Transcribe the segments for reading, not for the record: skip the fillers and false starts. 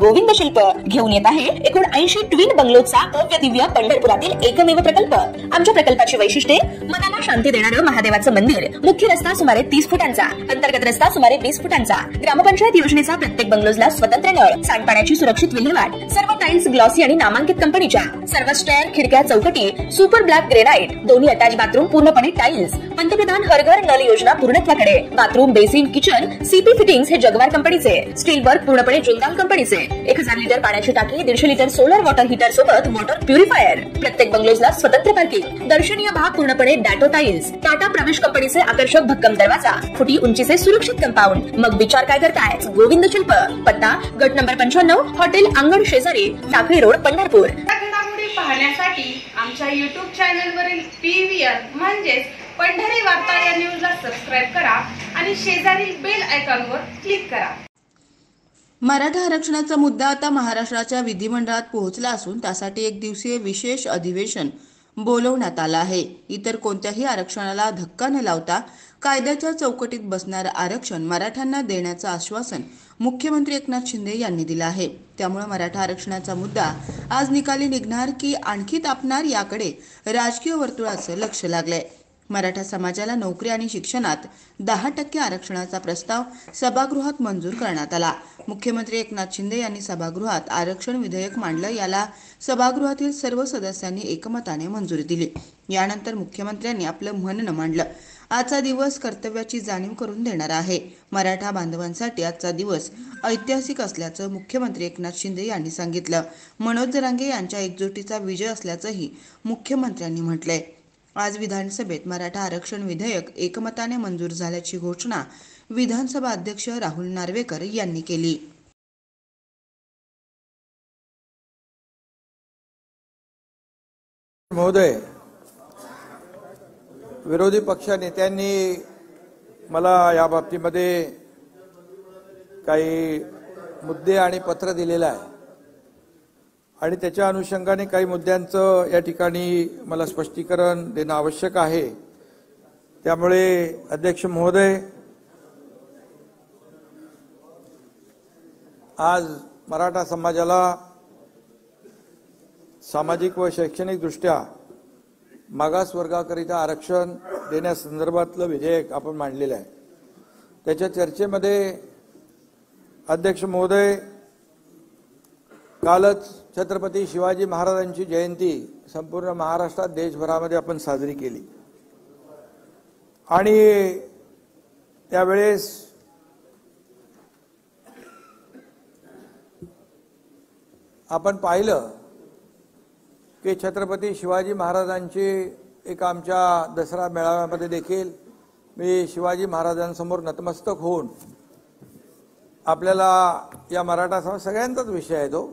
गोविंद शिल्प घेऊन येत आहे एकूण 80 ट्विन बंगलोचा भव्य दिव्य पंढरपुरातील एकमेव प्रकल्प। आमच्या प्रकल्पाची वैशिष्ट्ये मनाला शांती देणारं महादेवाचं मंदिर, मुख्य रस्ता सुमारे 30 फुटांचा, अंतर्गत रस्ता सुमारे 20 फुटांचा, ग्रामपंचायत योजनेचा प्रत्येक बंगलोजला स्वतंत्र नळ, सांडपाण्याची सुरक्षित विल्हेवाट, सर्व टाइल्स ग्लॉसी आणि नामांकित कंपनीच्या, सर्व स्टेअर, खिडक्या, चौकटी सुपर ब्लॅक ग्रेनाइट, दोन्ही अटॅच बाथरूम पूर्णपणे टाइल्स, पंतप्रधान हर घर नल योजना पूर्णत्वाकडे, bathroom, basin, kitchen CP fittings हे जगवार कंपनीचे, स्टील वर्क पूर्णपणे जिंदाल कंपनीचे, 1000 लिटर पाण्याची टाकी, 150 लिटर सोलर वॉटर हीटर सोबत वॉटर प्युरिफायर, प्रत्येक बंगलोजला स्वतंत्र पार्किंग, दर्शनीय भाग पूर्णपणे डॅटो टाइल्स, टाटा प्रवेश कंपनीचे आकर्षक भक्कम दरवाजा, फुटी उंचीचे सुरक्षित कंपाऊंड। मग विचार काय करताय? गोविंद शिल्प, पत्ता गट नंबर 95, हॉटेल अंगण शेजारी, टाकळी रोड, पंढरपूर। घडामोडी पाहण्यासाठी आमच्या YouTube चॅनलवरील PVR म्हणजेच पंढरी वार्ता या न्यूजला सबस्क्राइब करा आणि शेजारील बेल आयकॉनवर क्लिक करा। मराठा आरक्षणाचा मुद्दा आता महाराष्ट्राच्या विधिमंडळात पोहोचला असून त्यासाठी एक दिवसीय विशेष अधिवेशन बोलवण्यात आलं आहे। इतर कोणत्याही आरक्षणाला धक्का न लावता कायद्याच्या चौकटीत बसणारं आरक्षण मराठ्यांना देण्याचं आश्वासन मुख्यमंत्री एकनाथ शिंदे यांनी दिलं आहे। त्यामुळे मराठा आरक्षणाचा मुद्दा आज निकाली निघणार की आणखी तापणार याकडे राजकीय वर्तुळाचं लक्ष लागलंय। मराठा समाजाला नोकरी आणि शिक्षणात 10% आरक्षणाचा प्रस्ताव सभागृहात मंजूर करण्यात आला। मुख्यमंत्री एकनाथ शिंदे यांनी सभागृहात आरक्षण विधेयक मांडलं, याला सभागृहातील सर्व सदस्यांनी एकमताने मंजुरी दिली। यानंतर मुख्यमंत्र्यांनी आपलं म्हणणं मांडलं। आजचा दिवस कर्तव्याची जाणीव करून देणारा आहे। मराठा बांधवांसाठी आजचा दिवस ऐतिहासिक असल्याचं मुख्यमंत्री एकनाथ शिंदे यांनी सांगितलं। मनोज जरांगे यांच्या एकजुटीचा विजय असल्याचंही मुख्यमंत्र्यांनी म्हटलंय। आज विधानसभेत मराठा आरक्षण विधेयक एकमताने मंजूर झाल्याची घोषणा विधानसभा अध्यक्ष राहुल नार्वेकर यांनी केली। महोदय, विरोधी पक्ष नेत्यांनी मला या बाबतीमध्ये काही मुद्दे आणि पत्र दिलेलं आहे आणि त्याच्या अनुषंगाने काही मुद्द्यांचं या ठिकाणी मला स्पष्टीकरण देणं आवश्यक आहे। त्यामुळे अध्यक्ष महोदय, आज मराठा समाजाला सामाजिक व शैक्षणिक दृष्ट्या मागास वर्गाकरिता आरक्षण देण्यासंदर्भातलं विधेयक आपण मांडलेलं आहे। त्याच्या चर्चेमध्ये अध्यक्ष महोदय, कालच छत्रपती शिवाजी महाराजांची जयंती संपूर्ण महाराष्ट्रात देशभरामध्ये आपण साजरी केली आणि त्यावेळेस आपण पाहिलं की छत्रपती शिवाजी महाराजांची एक आमच्या दसरा मेळाव्यामध्ये देखील मी शिवाजी महाराजांसमोर नतमस्तक होऊन आपल्याला या मराठा समाज सगळ्यांचाच विषय आहे तो,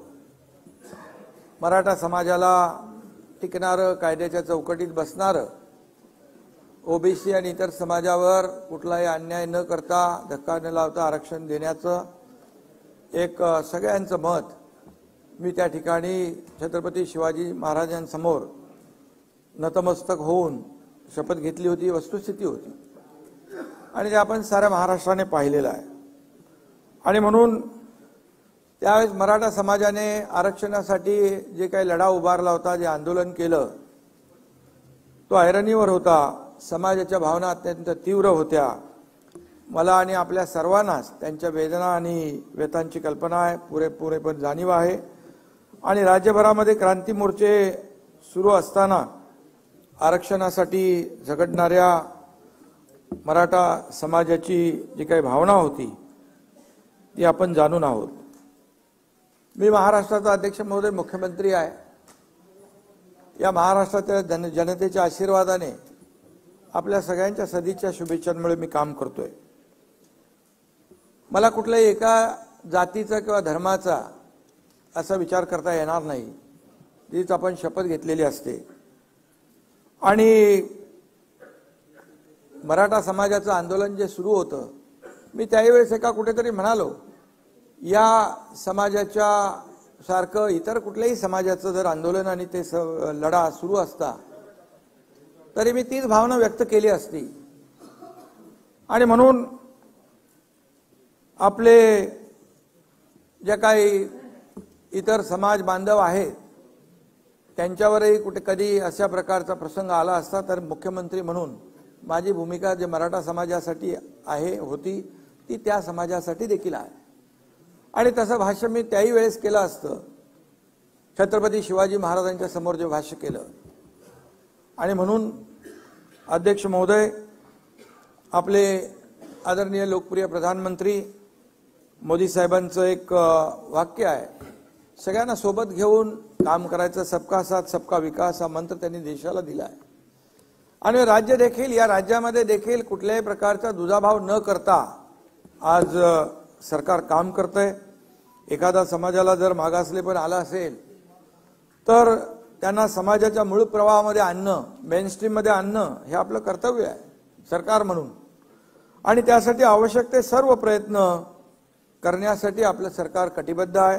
मराठा समाजाला टिकणारं, कायद्याच्या चौकटीत बसणारं, ओबीसी आणि इतर समाजावर कुठलाही अन्याय न करता, धक्का न लावता आरक्षण देण्याचं एक सगळ्यांचं मत मी त्या ठिकाणी छत्रपती शिवाजी महाराजांसमोर नतमस्तक होऊन शपथ घेतली होती। वस्तुस्थिती होती आणि ते आपण साऱ्या महाराष्ट्राने पाहिलेलं आहे आणि म्हणून त्यावेळेस मराठा समाजाने आरक्षणासाठी जे काही लढा उभारला होता, जे आंदोलन केलं, तो ऐरणीवर होता। समाजाच्या भावना अत्यंत तीव्र होत्या। मला आणि आपल्या सर्वांनाच त्यांच्या वेदना आणि व्यथांची कल्पना आहे, पुरेपूर जाणीव आहे आणि राज्यभरामध्ये क्रांती मोर्चे सुरू असताना आरक्षणासाठी झगडणाऱ्या मराठा समाजाची जी काही भावना होती ती आपण जाणून आहोत। मी महाराष्ट्राचा अध्यक्ष महोदय, मुख्यमंत्री आहे। या महाराष्ट्राच्या जनतेच्या आशीर्वादाने, आपल्या सगळ्यांच्या सदिच्छा शुभेच्छांमुळे मी काम करतोय। मला कुठल्याही एका जातीचा किंवा धर्माचा असा विचार करता येणार नाही, जीच आपण शपथ घेतलेली असते। आणि मराठा समाजाचं आंदोलन जे सुरू होतं, मी त्यावेळेस एका कुठेतरी म्हणालो, या समाजाच्या सारखं इतर कुठल्याही समाजाचं जर आंदोलन आणि ते लढा सुरू असता तरी मी तीच भावना व्यक्त केली असती। आणि म्हणून आपले ज्या काही इतर समाज बांधव आहेत त्यांच्यावरही कुठे कधी अशा प्रकारचा प्रसंग आला असता तर मुख्यमंत्री म्हणून माझी भूमिका जे मराठा समाजासाठी होती ती त्या समाजासाठी देखील आहे आणि तसं भाष्य मी त्याही वेळेस केलं असतं छत्रपती शिवाजी महाराजांच्या समोर जे भाष्य केलं आणि म्हणून अध्यक्ष महोदय आपले आदरणीय लोकप्रिय प्रधानमंत्री मोदी साहेबांचं एक वाक्य आहे सगळ्यांना सोबत घेऊन काम करायचं सबका साथ सबका विकास हा मंत्र त्यांनी देशाला दिला आहे आणि राज्य देखील या राज्यामध्ये देखील कुठल्याही प्रकारचा दुजाभाव न करता आज सरकार काम करतंय एखादा समाजाला जर मागासलेपण आला असेल तर त्यांना समाजाच्या मूळ प्रवाहामध्ये आणणं मेनस्ट्रीम मध्ये आणणं हे आपलं कर्तव्य आहे सरकार म्हणून आणि त्यासाठी आवश्यक ते सर्व प्रयत्न करण्यासाठी आपलं सरकार कटिबद्ध आहे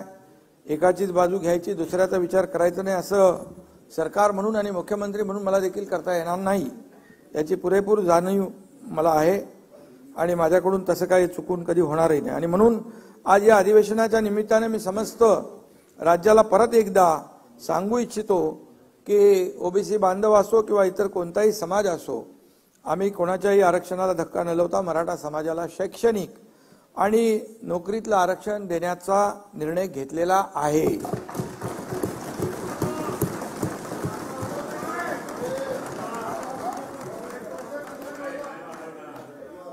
एकाचीच बाजू घ्यायची दुसऱ्याचा विचार करायचा नाही असं सरकार म्हणून आणि मुख्यमंत्री म्हणून मला देखील करता येणार नाही याची पुरेपूर जाणीव मला आहे आणि माझ्याकडून तसं काही चुकून कधी होणारही नाही आणि म्हणून आज या अधिवेशनाच्या निमित्ताने मी समस्त राज्याला परत एकदा सांगू इच्छितो की ओबीसी बांधव असो किंवा इतर कोणताही समाज असो आम्ही कोणाच्याही आरक्षणाला धक्का न लावता मराठा समाजाला शैक्षणिक आणि नोकरीतलं आरक्षण देण्याचा निर्णय घेतलेला आहे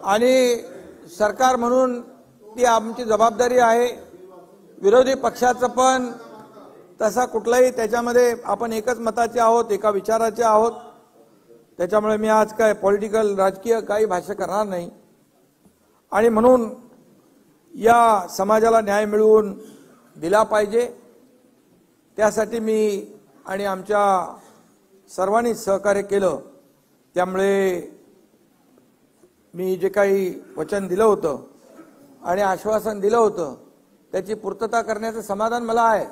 आणि सरकार म्हणून ती आमची जबाबदारी आहे विरोधी पक्षाचं पण तसा कुठलाही त्याच्यामध्ये आपण एकच मताचे आहोत एका विचाराचे आहोत त्याच्यामुळे मी आज काय पॉलिटिकल राजकीय काही भाष्य करणार नाही आणि म्हणून या समाजाला न्याय मिळवून दिला पाहिजे त्यासाठी मी आणि आमच्या सर्वांनी सहकार्य केलं त्यामुळे मी जे काही वचन दिलं होतं आणि आश्वासन दिलं होतं त्याची पूर्तता करण्याचं समाधान मला आहे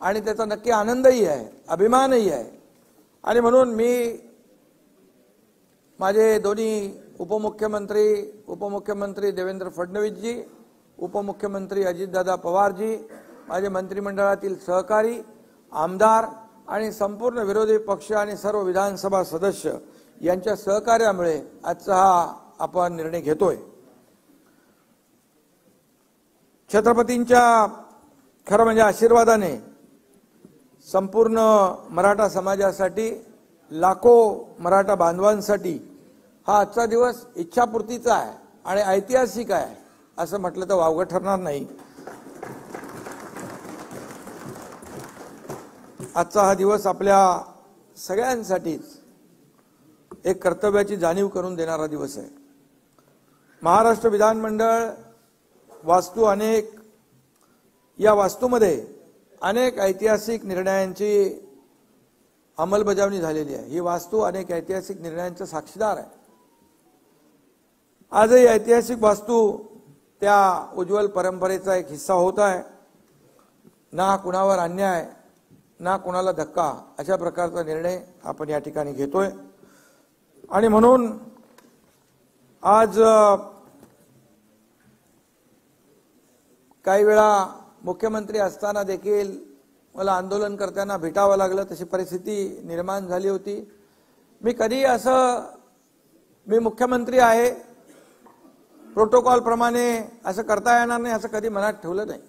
आणि त्याचा नक्की आनंदही आहे अभिमानही आहे आणि म्हणून मी माझे दोन्ही उपमुख्यमंत्री देवेंद्र फडणवीसजी उपमुख्यमंत्री अजितदादा पवारजी माझे मंत्रिमंडळातील सहकारी आमदार आणि संपूर्ण विरोधी पक्ष आणि सर्व विधानसभा सदस्य यांच्या सहकार्यामुळे आजचा हा आपण निर्णय घेतोय छत्रपतींच्या खरं म्हणजे आशीर्वादाने संपूर्ण मराठा समाजासाठी लाखो मराठा बांधवांसाठी हा आजचा दिवस इच्छापूर्तीचा आहे आणि ऐतिहासिक आहे असं म्हटलं तर वावगं ठरणार नाही आजचा हा दिवस आपल्या सगळ्यांसाठीच एक कर्तव्याची जाणीव करून देणारा दिवस आहे महाराष्ट्र विधानमंडळ वास्तू अनेक या वास्तूमध्ये अनेक ऐतिहासिक निर्णयांची अंमलबजावणी झालेली आहे ही वास्तू अनेक ऐतिहासिक निर्णयांचा साक्षीदार आहे आजही ऐतिहासिक वास्तू त्या उज्ज्वल परंपरेचा एक हिस्सा होत आहे ना कुणावर अन्याय ना कुणाला धक्का अशा प्रकारचा निर्णय आपण या ठिकाणी घेतोय आणि म्हणून आज काही वेळा मुख्यमंत्री असताना देखील मला आंदोलनकर्त्यांना भेटावं लागलं तशी परिस्थिती निर्माण झाली होती मी कधी असं मी मुख्यमंत्री आहे प्रोटोकॉल प्रमाणे असं करता येणार नाही असं कधी मनात ठेवलं नाही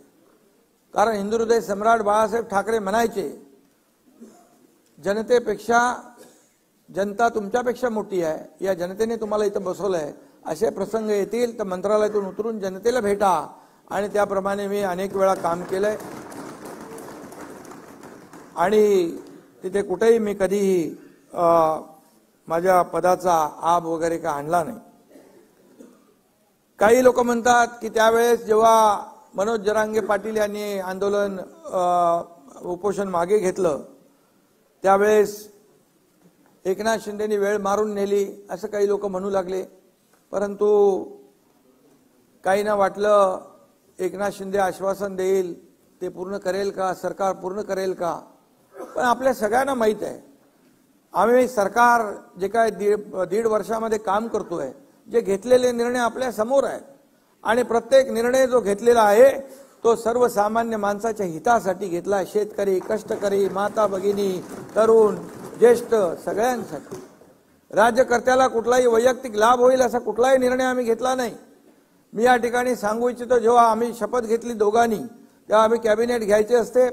कारण हिंदू हृदय सम्राट बाळासाहेब ठाकरे म्हणायचे जनतेपेक्षा जनता तुमच्यापेक्षा मोठी आहे या जनतेने तुम्हाला इथं बसवलंय असे प्रसंग येतील तर मंत्रालयातून उतरून जनतेला भेटा आणि त्याप्रमाणे मी अनेक वेळा काम केलंय आणि तिथे कुठेही मी कधीही माझ्या पदाचा आब वगैरे का आणला नाही काही लोक म्हणतात की त्यावेळेस जेव्हा मनोज जरांगे पाटील यांनी आंदोलन उपोषण मागे घेतलं त्यावेळेस एकनाथ शिंदेनी वेळ मारून नेली असं काही लोक म्हणू लागले परंतु काहींना वाटलं एकनाथ शिंदे आश्वासन देईल ते पूर्ण करेल का सरकार पूर्ण करेल का पण आपल्या सगळ्यांना माहित आहे आम्ही सरकार जे काय दीड वर्षामध्ये काम करतोय जे घेतलेले निर्णय आपल्या समोर आहेत आणि प्रत्येक निर्णय जो घेतलेला आहे तो सर्वसामान्य माणसाच्या हितासाठी घेतला. शेतकरी, कष्टकरी, माता भगिनी, तरुण, ज्येष्ठ सगळ्यांसाठी. राज्यकर्त्याला कुठलाही वैयक्तिक लाभ होईल असा कुठलाही निर्णय आम्ही घेतला नाही. मी या ठिकाणी सांगू इच्छितो, जेव्हा आम्ही शपथ घेतली दोघांनी, तेव्हा आम्ही कॅबिनेट घ्यायचे असते,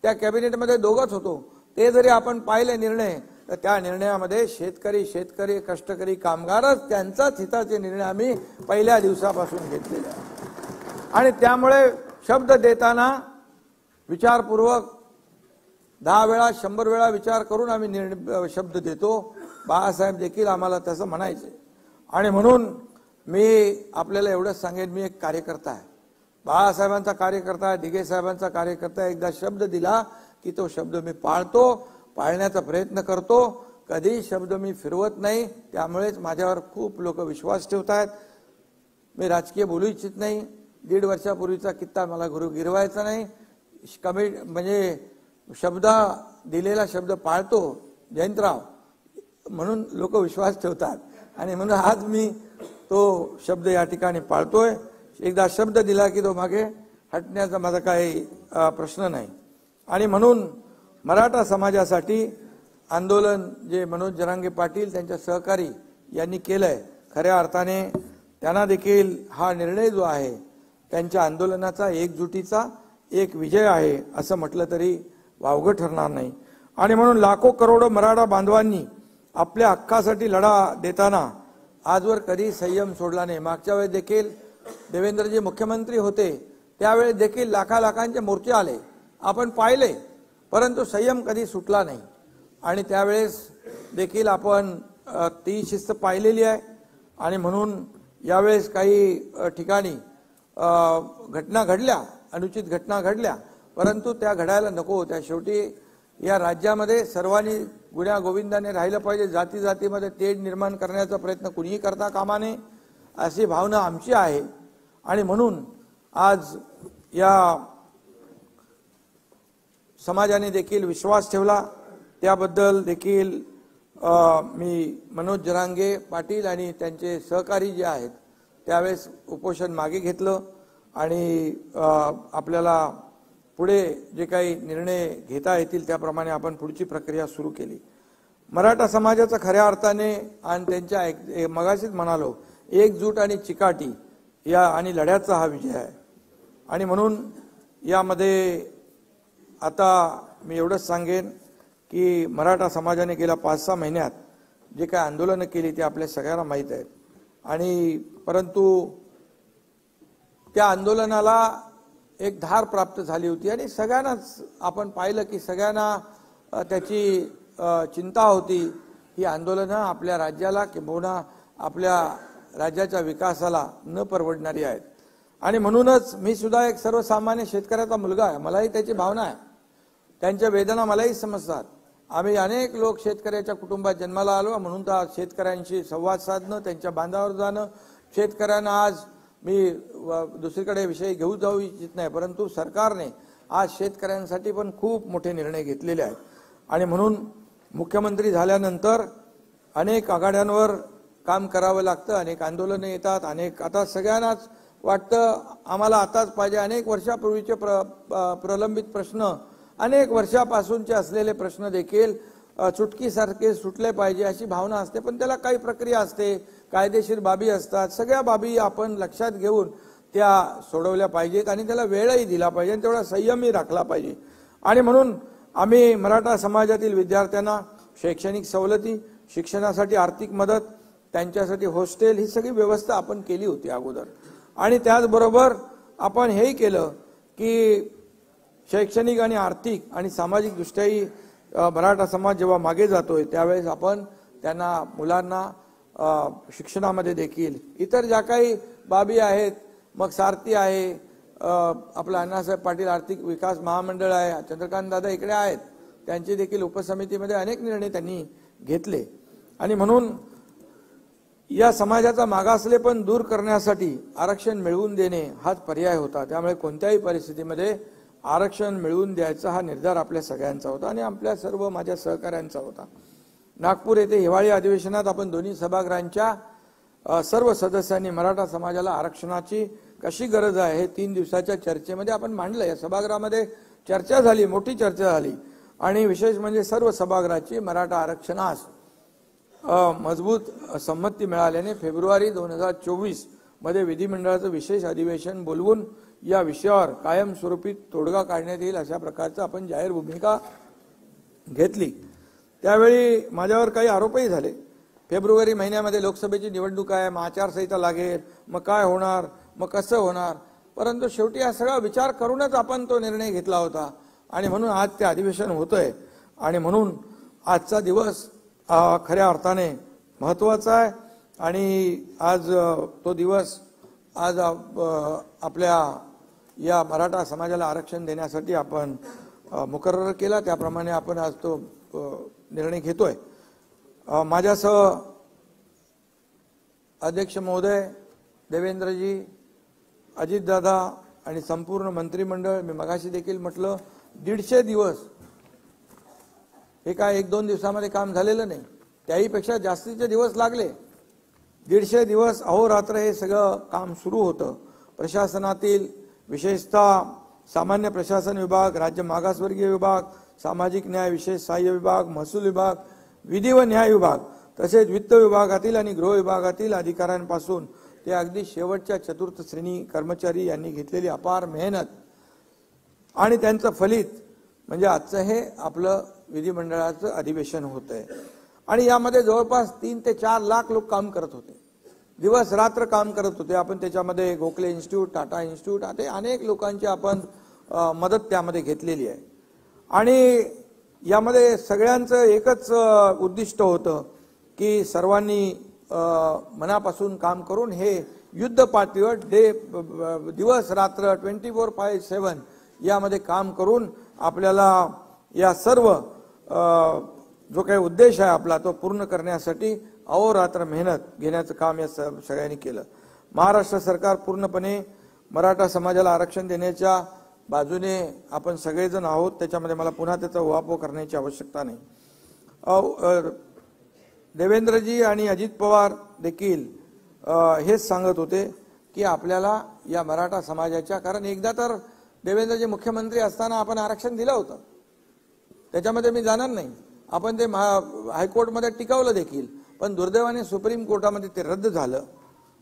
त्या कॅबिनेटमध्ये दोघंच होतो. ते जरी आपण पाहिले निर्णय, तर त्या निर्णयामध्ये शेतकरी, कष्टकरी, कामगारच त्यांचाच हिताचे निर्णय आम्ही पहिल्या दिवसापासून घेतलेले आहेत. आणि त्यामुळे शब्द देताना विचारपूर्वक 10 वेळा 100 वेळा विचार करून आम्ही शब्द देतो. बाळासाहेब देखील आम्हाला तसं म्हणायचे. आणि म्हणून मी आपल्याला एवढंच सांगेन, मी एक कार्यकर्ता आहे, बाळासाहेबांचा कार्यकर्ता आहे, दिघे साहेबांचा कार्यकर्ता आहे. एकदा शब्द दिला की तो शब्द मी पाळतो, पाळण्याचा प्रयत्न करतो. कधी शब्द मी फिरवत नाही. त्यामुळेच माझ्यावर खूप लोक विश्वास ठेवत आहेत. मी राजकीय बोलू इच्छित नाही. 1.5 वर्षापूर्वीचा किस्सा मला गिरवायचा नाही. म्हणजे दिलेला शब्द पाळतो जयंतराव, म्हणून लोक विश्वास ठेवतात. आणि म्हणून आज मी तो शब्द या ठिकाणी पाळतोय. एकदा शब्द दिला की तो मागे हटण्याचा माझा काही प्रश्न नाही. आणि म्हणून मराठा समाजासाठी आंदोलन जे मनोज जरांगे पाटील त्यांच्या सहकारी यांनी केलंय, खऱ्या अर्थाने त्यांना देखील हा निर्णय जो आहे त्यांच्या आंदोलनाचा एकजुटीचा एक विजय आहे असं म्हटलं तरी वावगं ठरणार नाही. आणि म्हणून लाखो करोडो मराठा बांधवांनी आपल्या हक्कासाठी लढा देताना आजवर कधी संयम सोडला नाही. मागच्या वेळेस देखील देवेंद्रजी मुख्यमंत्री होते, त्यावेळेस देखील लाखांचे मोर्चे आले, आपण पाहिले, परंतु संयम कधी सुटला नाही. आणि त्यावेळेस देखील आपण ती शिस्त पाहिलेली आहे. आणि म्हणून यावेळेस काही ठिकाणी घटना घडल्या, अनुचित घटना घडल्या, परंतु त्या घडायला नको होत्या. शेवटी या राज्यामध्ये सर्वांनी गुण्या गोविंदाने राहिलं पाहिजे. जाती जातीमध्ये तेढ निर्माण करण्याचा प्रयत्न कुणीही करता कामा नये अशी भावना आमची आहे. आणि म्हणून आज या समाजाने देखील विश्वास ठेवला, त्याबद्दल देखील मी मनोज जरांगे पाटील आणि त्यांचे सहकारी जे आहेत त्यावेळेस उपोषण मागे घेतलं. आणि आपल्याला पुढे जे काही निर्णय घेता येतील त्याप्रमाणे आपण पुढची प्रक्रिया सुरू केली. मराठा समाजाचा खऱ्या अर्थाने आणि त्यांच्या मगाशीच म्हणालो एकजूट आणि चिकाटी या आणि लढ्याचा हा विजय आहे. आणि म्हणून यामध्ये आता मी एवढंच सांगेन की मराठा समाजाने गेल्या 5-6 महिन्यात जे काही आंदोलनं केली ते आपल्या सगळ्यांना माहीत आहेत. आणि परंतु त्या आंदोलनाला एक धार प्राप्त झाली होती आणि सगळ्यांनाच आपण पाहिलं की सगळ्यांना त्याची चिंता होती. ही आंदोलनं आपल्या राज्याला किंबहुना आपल्या राज्याच्या विकासाला न परवडणारी आहेत. आणि म्हणूनच मी सुद्धा एक सर्वसामान्य शेतकऱ्याचा मुलगा आहे, मलाही त्याची भावना आहे, त्यांच्या वेदना मलाही समजतात. आम्ही अनेक लोक शेतकऱ्याच्या कुटुंबात जन्माला आलो, म्हणून तर शेतकऱ्यांशी संवाद साधणं, त्यांच्या बांधावर जाणं, शेतकऱ्यांना आज मी दुसरीकडे विषय जाऊ इच्छित नाही, परंतु सरकारने आज शेतकऱ्यांसाठी पण खूप मोठे निर्णय घेतलेले आहेत. आणि म्हणून मुख्यमंत्री झाल्यानंतर अनेक आघाड्यांवर काम करावं लागतं, अनेक आंदोलनं येतात, आता सगळ्यांनाच वाटतं आम्हाला आताच पाहिजे. अनेक वर्षापूर्वीचे प्रलंबित प्रश्न, अनेक वर्षापासूनचे असलेले प्रश्न देखील चुटकीसारखे सुटले पाहिजे अशी भावना असते. पण त्याला काही प्रक्रिया असते, कायदेशीर बाबी असतात, सगळ्या बाबी आपण लक्षात घेऊन त्या सोडवल्या पाहिजेत आणि त्याला वेळही दिला पाहिजे आणि तेवढा संयमही राखला पाहिजे. आणि म्हणून आम्ही मराठा समाजातील विद्यार्थ्यांना शैक्षणिक सवलती, शिक्षणासाठी आर्थिक मदत, त्यांच्यासाठी हॉस्टेल, ही सगळी व्यवस्था आपण केली होती अगोदर. आणि त्याचबरोबर आपण हेही केलं की शैक्षणिक आणि आर्थिक आणि सामाजिक दृष्ट्याही मराठा समाज जेव्हा मागे जातोय त्यावेळेस आपण त्यांना मुलांना शिक्षणामध्ये देखील इतर ज्या काही बाबी आहेत, मग सारथी आहे, आपलं अण्णासाहेब पाटील आर्थिक विकास महामंडळ आहे, चंद्रकांत दादा इकडे आहेत, त्यांची देखील उपसमितीमध्ये अनेक निर्णय त्यांनी घेतले. आणि म्हणून या समाजाचा मागासलेपण दूर करण्यासाठी आरक्षण मिळवून देणे हाच पर्याय होता. त्यामुळे कोणत्याही परिस्थितीमध्ये आरक्षण मिळवून द्यायचा हा निर्धार आपल्या सगळ्यांचा होता आणि आपल्या सर्व माझ्या सहकाऱ्यांचा होता. नागपूर येथे हिवाळी अधिवेशनात आपण दोन्ही सभागृहांच्या सर्व सदस्यांनी मराठा समाजाला आरक्षणाची कशी गरज आहे हे 3 दिवसाच्या चर्चेमध्ये आपण मांडलं. या सभागृहामध्ये चर्चा झाली, मोठी चर्चा झाली आणि विशेष म्हणजे सर्व सभागृहाची मराठा आरक्षणास मजबूत संमती मिळाल्याने फेब्रुवारी 2024 मध्ये विधिमंडळाचं विशेष अधिवेशन बोलवून या विषयावर कायमस्वरूपी तोडगा काढण्यात येईल अशा प्रकारचं आपण जाहीर भूमिका घेतली. त्यावेळी माझ्यावर काही आरोपही झाले. फेब्रुवारी महिन्यामध्ये लोकसभेची निवडणूक आहे, मग आचारसंहिता लागेल, मग काय होणार, मग कसं होणार. परंतु शेवटी हा सगळा विचार करूनच आपण तो निर्णय घेतला होता आणि म्हणून आज ते अधिवेशन होतंय आणि म्हणून आजचा दिवस खऱ्या अर्थाने महत्वाचा आहे. आणि आज तो दिवस आज आपल्या या मराठा समाजाला आरक्षण देण्यासाठी आपण मुकर्रर केला. त्याप्रमाणे आपण आज तो निर्णय घेतोय. माझ्यासह अध्यक्ष महोदय, देवेंद्रजी, अजितदादा आणि संपूर्ण मंत्रिमंडळ, मी मगाशी देखील म्हटलं 150 दिवस हे काय 1-2 दिवसामध्ये काम झालेलं नाही, त्याहीपेक्षा जास्तीचे दिवस लागले. 150 दिवस अहोरात्र हे सगळं काम सुरू होतं. प्रशासनातील विशेषतः सामान्य प्रशासन विभाग, राज्य मागासवर्गीय विभाग, सामाजिक न्याय विशेष सहाय्य विभाग, महसूल विभाग, विधी व न्याय विभाग, तसेच वित्त विभागातील आणि गृह विभागातील अधिकाऱ्यांपासून ते अगदी शेवटच्या चतुर्थ श्रेणी कर्मचारी यांनी घेतलेली अपार मेहनत आणि त्यांचं फलित म्हणजे आजचं हे आपलं विधिमंडळाचं अधिवेशन होतंय. आणि यामध्ये जवळपास 3 ते 4 लाख लोक काम करत होते, दिवस रात्र काम करत होते. आपण त्याच्यामध्ये गोखले इन्स्टिट्यूट, टाटा इन्स्टिट्यूट, असे अनेक लोकांची आपण मदत त्यामध्ये घेतलेली आहे. आणि यामध्ये सगळ्यांचं एकच उद्दिष्ट होतं की सर्वांनी मनापासून काम करून हे युद्ध पातळीवर दिवस रात्र 24/7 यामध्ये काम करून आपल्याला या सर्व जो काही उद्देश आहे आपला तो पूर्ण करण्यासाठी अहोरात्र मेहनत घेण्याचं काम या सगळ्यांनी केलं. महाराष्ट्र सरकार पूर्णपणे मराठा समाजाला आरक्षण देण्याच्या बाजूने आपण सगळेजण आहोत. त्याच्यामध्ये मला पुन्हा त्याचा उहापोह करण्याची आवश्यकता नाही. देवेंद्रजी आणि अजित पवार देखील हेच सांगत होते की आपल्याला या मराठा समाजाच्या, कारण एकदा तर देवेंद्रजी मुख्यमंत्री असताना आपण आरक्षण दिलं होतं, त्याच्यामध्ये मी जाणार नाही. आपण ते हायकोर्टमध्ये टिकवलं देखील, पण दुर्दैवाने सुप्रीम कोर्टामध्ये ते रद्द झालं.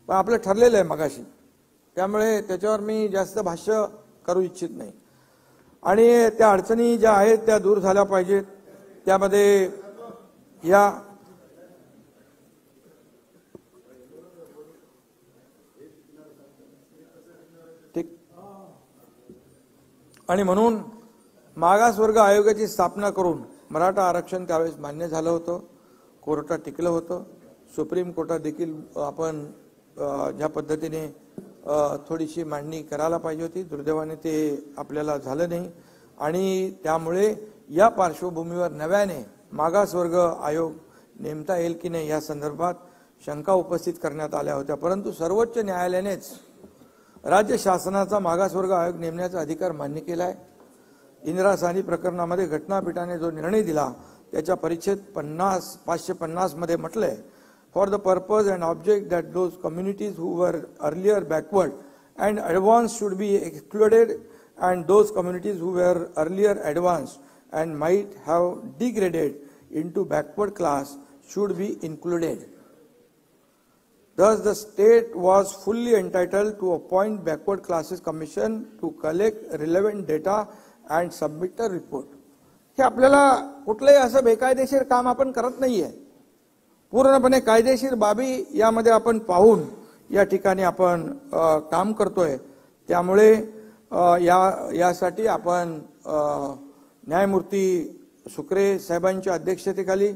पण आपलं ठरलेलं आहे मगाशी, त्यामुळे त्याच्यावर मी जास्त भाष्य करू इच्छित नाही. आणि त्या अडचणी ज्या आहेत त्या दूर झाल्या पाहिजेत. त्यामध्ये या ठीक आणि म्हणून मागासवर्ग आयोगाची स्थापना करून मराठा आरक्षण त्यावेळेस मान्य झालं होतं, कोर्टात टिकलं होतं. सुप्रीम कोर्टात देखील आपण ज्या पद्धतीने थोडीशी मांडणी करायला पाहिजे होती, दुर्दैवाने ते आपल्याला झालं नाही. आणि त्यामुळे या पार्श्वभूमीवर नव्याने मागासवर्ग आयोग नेमता येईल की नाही या संदर्भात शंका उपस्थित करण्यात आल्या होत्या. परंतु सर्वोच्च न्यायालयानेच राज्य शासनाचा मागासवर्ग आयोग नेमण्याचा अधिकार मान्य केला आहे. इंदिरा साहनी प्रकरणामध्ये घटनापीठाने जो निर्णय दिला त्याच्या परिच्छेद 550 मध्ये म्हटलंय, for the purpose and object that those communities who were earlier backward and advanced should be excluded and those communities who were earlier advanced and might have degraded into backward class should be included. Thus the state was fully entitled to appoint backward classes commission to collect relevant data and submit a report. हे आपल्याला कुठलंही असं बेकायदेशीर काम आपण करत नाहीये, पूर्णपणे कायदेशीर बाबी यामध्ये आपण पाहून या ठिकाणी आपण काम करतोय. त्यामुळे यासाठी आपण न्यायमूर्ती सुक्रे साहेबांच्या अध्यक्षतेखाली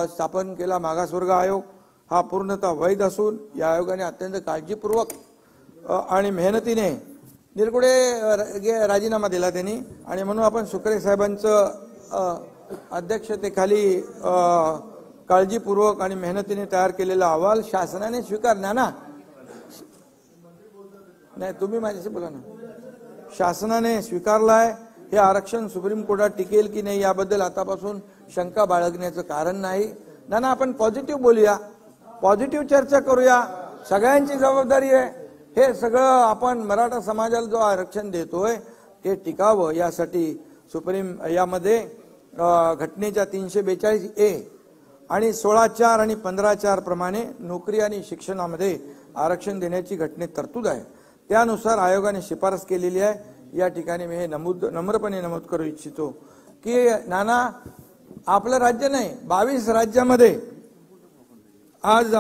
स्थापन केला मागासवर्ग आयोग. हा पूर्णतः वैध असून या आयोगाने अत्यंत काळजीपूर्वक आणि मेहनतीने निरगुडे राजीनामा दिला त्यांनी, आणि म्हणून आपण सुक्रे साहेबांचं अध्यक्षतेखाली काळजीपूर्वक आणि मेहनतीने तयार केलेला अहवाल शासनाने स्वीकारला ना. नाही, तुम्ही माझ्याशी बोला ना. शासनाने स्वीकारलाय. हे आरक्षण सुप्रीम कोर्टात टिकेल की नाही याबद्दल आतापासून शंका बाळगण्याचं कारण नाही ना. आपण पॉझिटिव्ह बोलूया, पॉझिटिव्ह चर्चा करूया. सगळ्यांची जबाबदारी आहे. हे सगळं आपण मराठा समाजाला जो आरक्षण देतोय ते टिकावं यासाठी सुप्रीम यामध्ये घटनेच्या 342A आणि 16(4) आणि 15(4) प्रमाणे नोकरी आणि शिक्षणामध्ये आरक्षण देण्याची घटनेत तरतूद आहे. त्यानुसार आयोगाने शिफारस केलेली आहे. या ठिकाणी मी हे नम्रपणे नमूद करू इच्छितो की नाना आपलं राज्य नाही, 22 राज्यामध्ये आज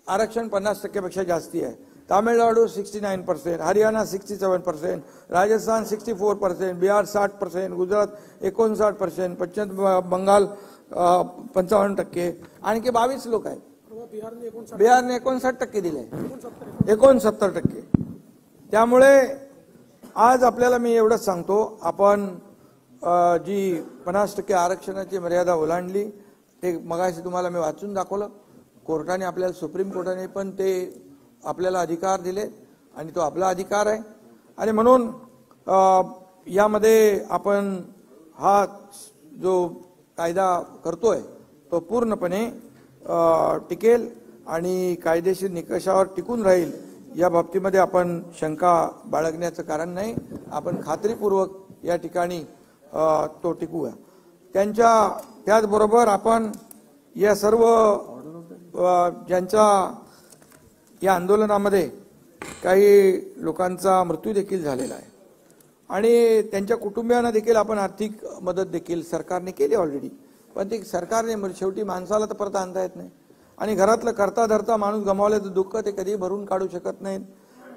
आरक्षण 50% पेक्षा जास्ती आहे. तामिळनाडू 69%, हरियाणा 67%, राजस्थान 64%, बिहार 60%, गुजरात 59%, पश्चिम बंगाल 55%, आणखी 22 लोक आहेत. बिहारने 59% दिले, 69%. त्यामुळे आज आपल्याला मी एवढंच सांगतो, आपण जी 50% आरक्षणाची मर्यादा ओलांडली ते मगाशी तुम्हाला मी वाचून दाखवलं. कोर्टाने आपल्याला, सुप्रीम कोर्टाने पण ते आपल्याला अधिकार दिले आणि तो आपला अधिकार आहे. आणि म्हणून यामध्ये आपण हा जो कायदा करतोय तो पूर्णपणे टिकेल आणि कायदेशीर निकषावर टिकून राहील या बाबतीमध्ये आपण शंका बाळगण्याचं कारण नाही. आपण खात्रीपूर्वक या ठिकाणी तो टिकूया. त्याचबरोबर आपण या सर्व ज्यांच्या या आंदोलनामध्ये काही लोकांचा मृत्यू देखील झालेला आहे आणि त्यांच्या कुटुंबियांना देखील आपण आर्थिक मदत देखील सरकारने केली ऑलरेडी. पण ती सरकारने शेवटी माणसाला तर परत आणता येत नाही आणि घरातलं करता धरता माणूस गमावल्याचं दुःख ते कधी भरून काढू शकत नाहीत.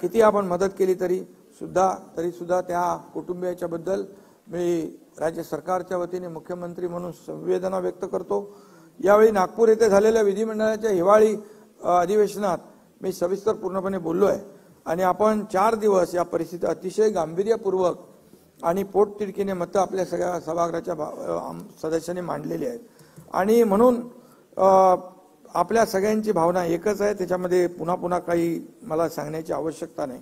किती आपण मदत केली तरी सुद्धा त्या कुटुंबियाच्या बद्दल मी राज्य सरकारच्या वतीने मुख्यमंत्री म्हणून संवेदना व्यक्त करतो. यावेळी नागपूर येथे झालेल्या विधिमंडळाच्या हिवाळी अधिवेशनात मी सविस्तर पूर्णपणे बोललो आहे आणि आपण 4 दिवस या परिस्थिती अतिशय गांभीर्यपूर्वक आणि पोटतिडकीने मतं आपल्या सगळ्या सभागृहाच्या सदस्यांनी मांडलेली आहेत. आणि म्हणून आपल्या सगळ्यांची भावना एकच आहे, त्याच्यामध्ये पुन्हा काही मला सांगण्याची आवश्यकता नाही.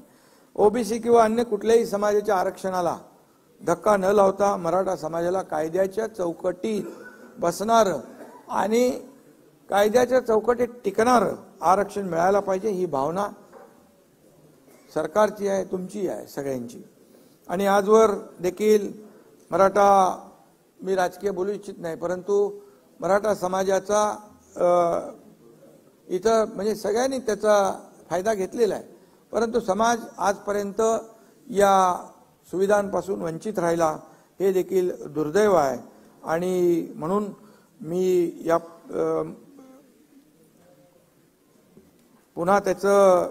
ओबीसी किंवा अन्य कुठल्याही समाजाच्या आरक्षणाला धक्का न लावता मराठा समाजाला कायद्याच्या चौकटीत बसणारं आणि कायद्याच्या चौकटीत टिकणारं आरक्षण मिळायला पाहिजे, ही भावना सरकारची आहे, तुमची आहे, सगळ्यांची. आणि आजवर देखील मराठा, मी राजकीय बोलू इच्छित नाही, परंतु मराठा समाजाचा इथं म्हणजे सगळ्यांनी त्याचा फायदा घेतलेला आहे, परंतु समाज आजपर्यंत या सुविधांपासून वंचित राहिला, हे देखील दुर्दैव आहे. आणि म्हणून मी या पुन्हा त्याचं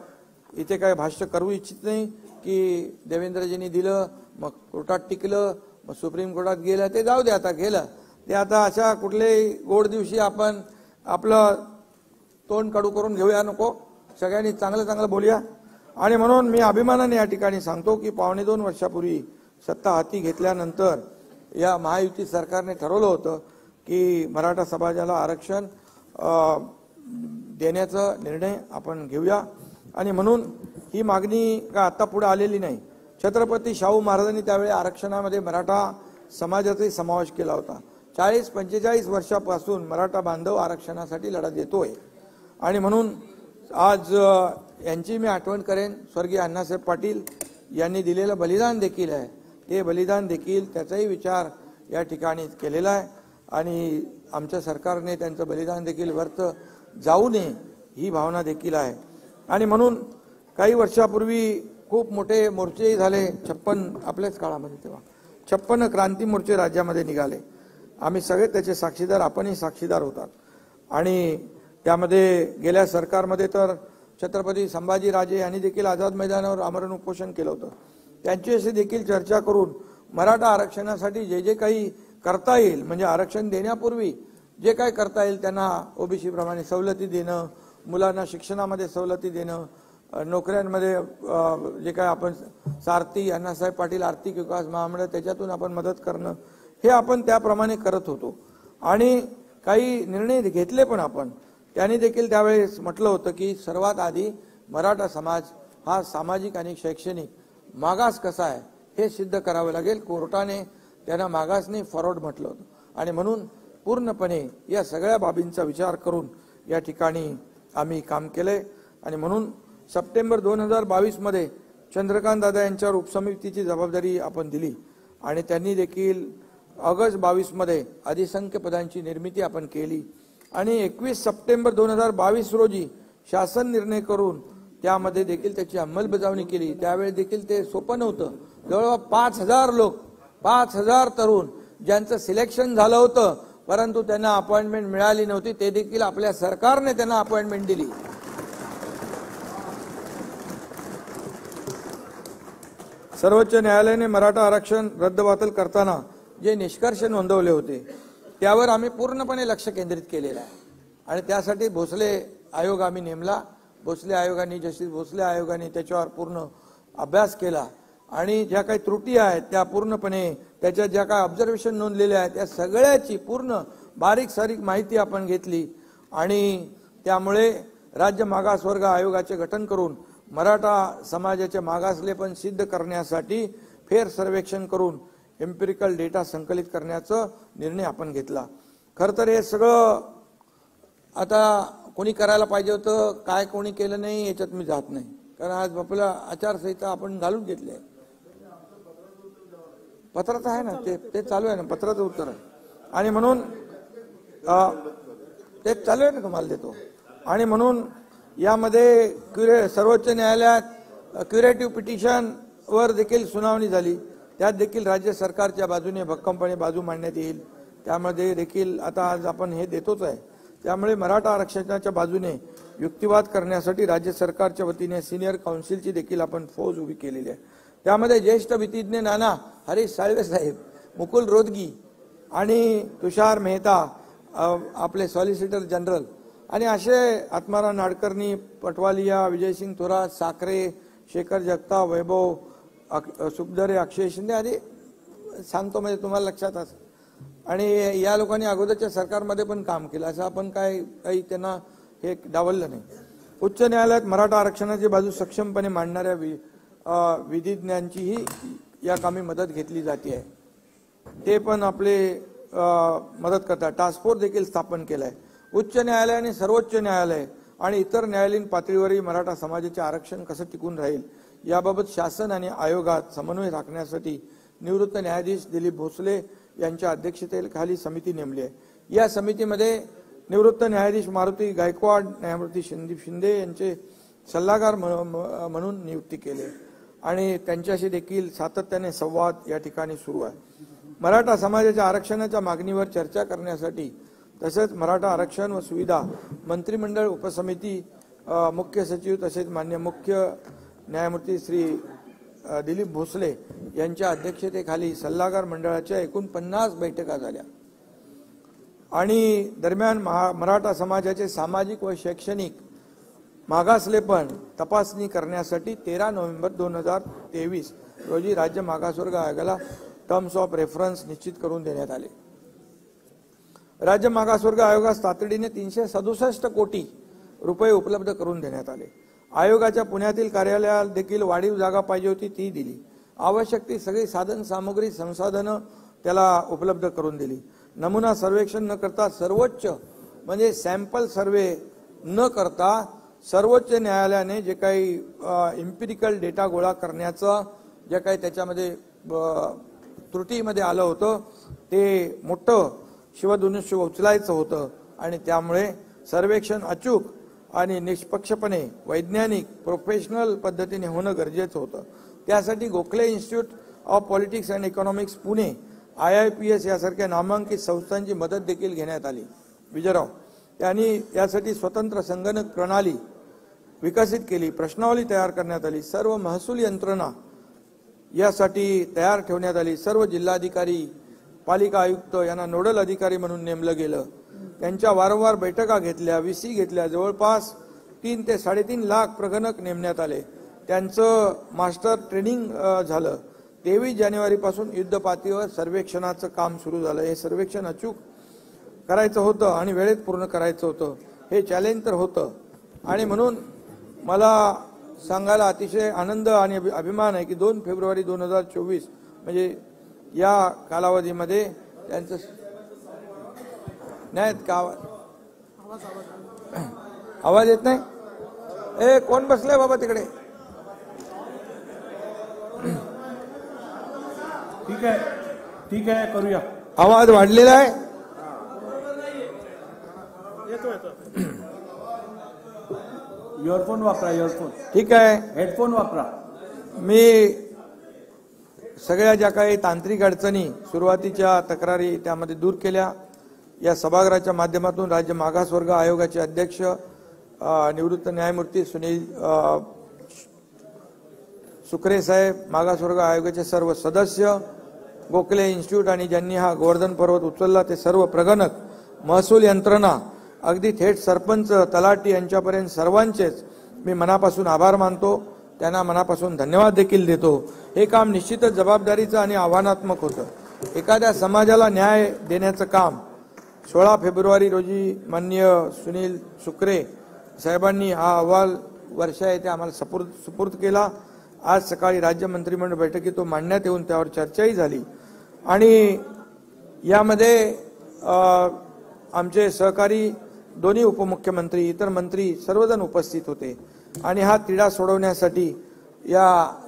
इथे काही भाष्य करू इच्छित नाही की देवेंद्रजींनी दिलं मग कोर्टात टिकलं मग सुप्रीम कोर्टात गेलं, ते जाऊ दे, आता गेलं ते. आता अशा कुठल्याही गोड दिवशी आपण आपलं तोंड कडू करून घेऊया नको, सगळ्यांनी चांगलं बोलूया. आणि म्हणून मी अभिमानाने या ठिकाणी सांगतो की 2.25 वर्षापूर्वी सत्ता हाती घेतल्यानंतर या महायुती सरकारने ठरवलं होतं की मराठा समाजाला आरक्षण देण्याचा निर्णय आपण घेऊया. आणि म्हणून ही मागणी का आता पुढे आलेली नाही. छत्रपती शाहू महाराजांनी त्यावेळी आरक्षणामध्ये मराठा समाजाचाही समावेश केला होता. 40-45 वर्षापासून मराठा बांधव आरक्षणासाठी लढा देतोय. आणि म्हणून आज यांची मी आठवण करेन, स्वर्गीय अण्णासाहेब पाटील यांनी दिलेलं बलिदान देखील आहे, ते बलिदान देखील त्याचाही विचार या ठिकाणी केलेला आहे. आणि आमच्या सरकारने त्यांचं बलिदान देखील व्यर्थ जाऊ नये ही भावना देखील आहे. आणि म्हणून काही वर्षापूर्वी खूप मोठे मोर्चेही झाले, 56 आपल्याच काळामध्ये, तेव्हा 56 क्रांती मोर्चे राज्यामध्ये निघाले. आम्ही सगळे त्याचे साक्षीदार, आपणही साक्षीदार होतात. आणि त्यामध्ये गेल्या सरकारमध्ये तर छत्रपती संभाजीराजे यांनी देखील आझाद मैदानावर आमरण उपोषण केलं होतं. त्यांच्याशी देखील चर्चा करून मराठा आरक्षणासाठी जे जे काही करता येईल, म्हणजे आरक्षण देण्यापूर्वी जे काही करता येईल त्यांना ओबीसी प्रमाणे सवलती देणं, मुलांना शिक्षणामध्ये सवलती देणं, नोकऱ्यांमध्ये जे काय आपण सारथी, अण्णासाहेब पाटील आर्थिक विकास महामंडळ त्याच्यातून आपण मदत करणं, हे आपण त्याप्रमाणे करत होतो. आणि काही निर्णय घेतले पण आपण. त्यांनी देखील त्यावेळेस म्हटलं होतं की सर्वात आधी मराठा समाज हा सामाजिक आणि शैक्षणिक मागास कसा आहे हे सिद्ध करावं लागेल. कोर्टाने त्यांना मागास नाही फॉरवर्ड म्हटलं होतं. आणि म्हणून पूर्णपणे या सगळ्या बाबींचा विचार करून या ठिकाणी आम्ही काम केलंय. आणि म्हणून सप्टेंबर 2022 मध्ये चंद्रकांत दादा यांच्यावर उपसमितीची जबाबदारी आपण दिली आणि त्यांनी देखील ऑगस्ट 22 मध्ये अधिसंख्य पदांची निर्मिती आपण केली आणि 21 सप्टेंबर 2022 रोजी शासन निर्णय करून त्यामध्ये देखील त्याची अंमलबजावणी केली। त्यावेळी देखील ते सोपं नव्हतं। जवळपास 5000 लोक, 5000 तरुण ज्यांचं सिलेक्शन झालं होतं परंतु त्यांना अपॉइंटमेंट मिळाली नव्हती, ते देखील आपल्या सरकारने त्यांना अपॉइंटमेंट दिली। सर्वोच्च न्यायालयाने मराठा आरक्षण रद्दबातल करताना जे निष्कर्ष नोंदवले होते त्यावर आम्ही पूर्णपणे लक्ष केंद्रित केलेलं आहे आणि त्यासाठी भोसले आयोग आम्ही नेमला। भोसले आयोगाने, जस्टिस भोसले आयोगाने त्याच्यावर पूर्ण अभ्यास केला आणि ज्या काही त्रुटी आहेत त्या पूर्णपणे, त्याच्या ज्या काही ऑब्झर्वेशन नोंदलेल्या आहेत त्या सगळ्याची पूर्ण बारीक सारीक माहिती आपण घेतली आणि त्यामुळे राज्य मागासवर्ग आयोगाचे गठन करून मराठा समाजाचे मागासलेपण सिद्ध करण्यासाठी फेर सर्वेक्षण करून एम्पिरिकल डेटा संकलित करण्याचा निर्णय आपण घेतला। खरं तर हे सगळं आता कोणी करायला पाहिजे होतं, काय कोणी केलं नाही याच्यात मी जात नाही, कारण आज आपला आचारसंहिता आपण घालून घेतली आहे। पत्रात आहे ना, ते चालू आहे ना, पत्राचं उत्तर आहे आणि म्हणून ते चालू आहे ना, तुम्हाला देतो। आणि म्हणून यामध्ये सर्वोच्च न्यायालयात क्युरेटिव्ह पिटिशन वर देखील सुनावणी झाली, त्यात देखील राज्य सरकारच्या बाजूने भक्कमपणे बाजू मांडण्यात येईल। त्यामध्ये देखील आता आज आपण हे देतोच आहे। त्यामुळे मराठा आरक्षणाच्या बाजूने युक्तिवाद करण्यासाठी राज्य सरकारच्या वतीने सिनियर काउन्सिलची देखील आपण फौज उभी केलेली आहे। त्यामध्ये ज्येष्ठ विधिज्ञ नाना हरीश साळवे साहेब, मुकुल रोदगी आणि तुषार मेहता आपले सॉलिसिटर जनरल आणि असे आत्माराम नाडकर्णी, पटवालिया, विजयसिंग थोरात, साखरे, शेखर जगताप, वैभव सुखदरे, अक्षय शिंदे आदी सांगतो म्हणजे तुम्हाला लक्षात असं। आणि या लोकांनी अगोदरच्या सरकारमध्ये पण काम केलं, असं आपण काही त्यांना हे डावललं नाही। उच्च न्यायालयात मराठा आरक्षणाची बाजू सक्षमपणे मांडणाऱ्या विधिज्ञांचीही या कामी मदत घेतली जाते आहे, ते पण आपले मदत करतात। टास्क फोर्स देखील स्थापन केलाय। उच्च न्यायालयाने सर्वोच्च न्यायालय आणि इतर न्यायालयीन पातळीवरही मराठा समाजाचे आरक्षण कसं टिकून राहील याबाबत शासन आणि आयोगात समन्वय राखण्यासाठी निवृत्त न्यायाधीश दिलीप भोसले यांच्या अध्यक्षतेखाली समिती नेमली आहे। या समितीमध्ये निवृत्त न्यायाधीश मारुती गायकवाड, न्यायमूर्ती संदीप शिंदे यांचे सल्लागार म्हणून नियुक्ती केली आणि त्यांच्याशी देखील सातत्याने संवाद या ठिकाणी सुरू आहे। मराठा समाजाच्या आरक्षणाच्या मागणीवर चर्चा करण्यासाठी तसेच मराठा आरक्षण व सुविधा मंत्रिमंडळ उपसमिती, मुख्य सचिव तसेच मान्य मुख्य न्यायमूर्ती श्री दिलीप भोसले यांच्या अध्यक्षतेखाली सल्लागार मंडळाच्या एकूण 50 बैठका झाल्या आणि दरम्यान मराठा समाजाचे सामाजिक व शैक्षणिक मागासलेपण तपासणी करण्यासाठी 13 नोव्हेंबर 2023 रोजी राज्य मागासवर्ग आयोगाला टर्म्स ऑफ रेफरन्स निश्चित करून देण्यात आले। राज्य मागासवर्ग आयोगास तातडीने 367 कोटी रुपये उपलब्ध करून देण्यात आले। आयोगाच्या पुण्यातील कार्यालयात देखील वाढीव जागा पाहिजे होती, ती दिली। आवश्यक ती सगळी साधन सामग्री संसाधनं त्याला उपलब्ध करून दिली। नमुना सर्वेक्षण न करता सर्वोच्च म्हणजे सॅम्पल सर्वे न करता सर्वोच्च न्यायालयाने जे काही एम्पिरिकल डेटा गोळा करण्याचं जे काही त्याच्यामध्ये त्रुटीमध्ये आलं होतं ते मोठं शिवधनुष्य उचलायचं होतं आणि त्यामुळे सर्वेक्षण अचूक आणि निष्पक्षपणे वैज्ञानिक प्रोफेशनल पद्धतीने होणं गरजेचं होतं। त्यासाठी Gokhale institute of politics and economics Pune, IIPS यासारख्या नामांकित संस्थांची मदत देखील घेण्यात आली। विजयराव यांनी यासाठी स्वतंत्र संगणक प्रणाली विकसित केली, प्रश्नावली तयार करण्यात आली, सर्व महसूल यंत्रणा यासाठी तयार ठेवण्यात आली। सर्व जिल्हाधिकारी, पालिका आयुक्त यांना नोडल अधिकारी म्हणून नेमलं गेलं। त्यांच्या वारंवार बैठका घेतल्या, VC घेतल्या। जवळपास 3 ते 3.5 लाख प्रगणक नेमण्यात आले। त्यांचं मास्टर ट्रेनिंग झालं। 23 जानेवारीपासून युद्ध पातळीवर सर्वेक्षणाचं काम सुरू झालं। हे सर्वेक्षण अचूक करायचं होतं आणि वेळेत पूर्ण करायचं होतं, हे चॅलेंज तर होतं आणि म्हणून मला सांगायला अतिशय आनंद आणि अभिमान आहे की 2 फेब्रुवारी 2024 म्हणजे या कालावधीमध्ये त्यांचं नाही का आवाज येत नाही। ए कोण बसलंय बाबा तिकडे? ठीक आहे करूया. आवाज वाढलेला आहे. इयरफोन वापरा. इयरफोन ठीक आहे. हेडफोन वापरा. मी सगळ्या ज्या काही तांत्रिक अडचणी सुरुवातीच्या तक्रारी त्यामध्ये दूर केल्या. या सभागृहाच्या माध्यमातून राज्य मागासवर्ग आयोगाचे अध्यक्ष निवृत्त न्यायमूर्ती सुनील सुखरे साहेब, मागासवर्ग आयोगाचे सर्व सदस्य, गोखले इन्स्टिट्यूट आणि ज्यांनी हा गोवर्धन पर्वत उचलला ते सर्व प्रगणक, महसूल यंत्रणा, अगदी थेट सरपंच, तलाठी यांच्यापर्यंत सर्वांचेच मी मनापासून आभार मानतो. त्यांना मनापासून धन्यवाद देखील देतो. हे काम निश्चितच जबाबदारीचं आणि आव्हानात्मक होतं. एखाद्या समाजाला न्याय देण्याचं काम 16 फेब्रुवारी रोजी माननीय सुनील सुखरे साहेबांनी हा अहवाल वर्षा येथे आम्हाला सुपूर्द केला. आज सकाळी राज्य मंत्रिमंडळ बैठकीत तो मांडण्यात येऊन त्यावर चर्चाही झाली आणि यामध्ये आमचे सहकारी दोन्ही उपमुख्यमंत्री, इतर मंत्री सर्वजण उपस्थित होते आणि हा तिढा सोडवण्यासाठी या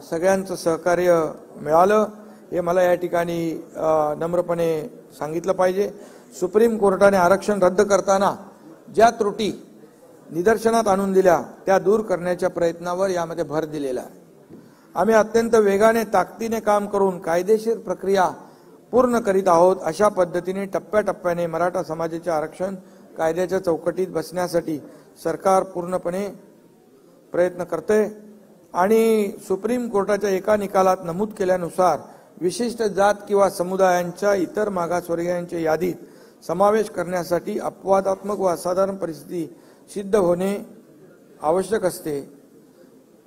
सगळ्यांचं सहकार्य मिळालं हे मला या ठिकाणी नम्रपणे सांगितलं पाहिजे. सुप्रीम कोर्टाने आरक्षण रद्द करताना ज्या त्रुटी निदर्शनात आणून दिल्या त्या दूर करण्याच्या प्रयत्नावर यामध्ये भर दिलेला आहे. आम्ही अत्यंत वेगाने ताकदीने काम करून कायदेशीर प्रक्रिया पूर्ण करीत आहोत. अशा पद्धतीने टप्प्याटप्प्याने मराठा समाजाचे आरक्षण कायद्याच्या चौकटीत बसण्यासाठी सरकार पूर्णपणे प्रयत्न करते आणि सुप्रीम कोर्टाच्या एका निकालात नमूद केल्यानुसार विशिष्ट जात किंवा समुदायांच्या इतर मागासवर्गीयांच्या यादीत समावेश करण्यासाठी अपवादात्मक व असाधारण परिस्थिती सिद्ध होणे आवश्यक असते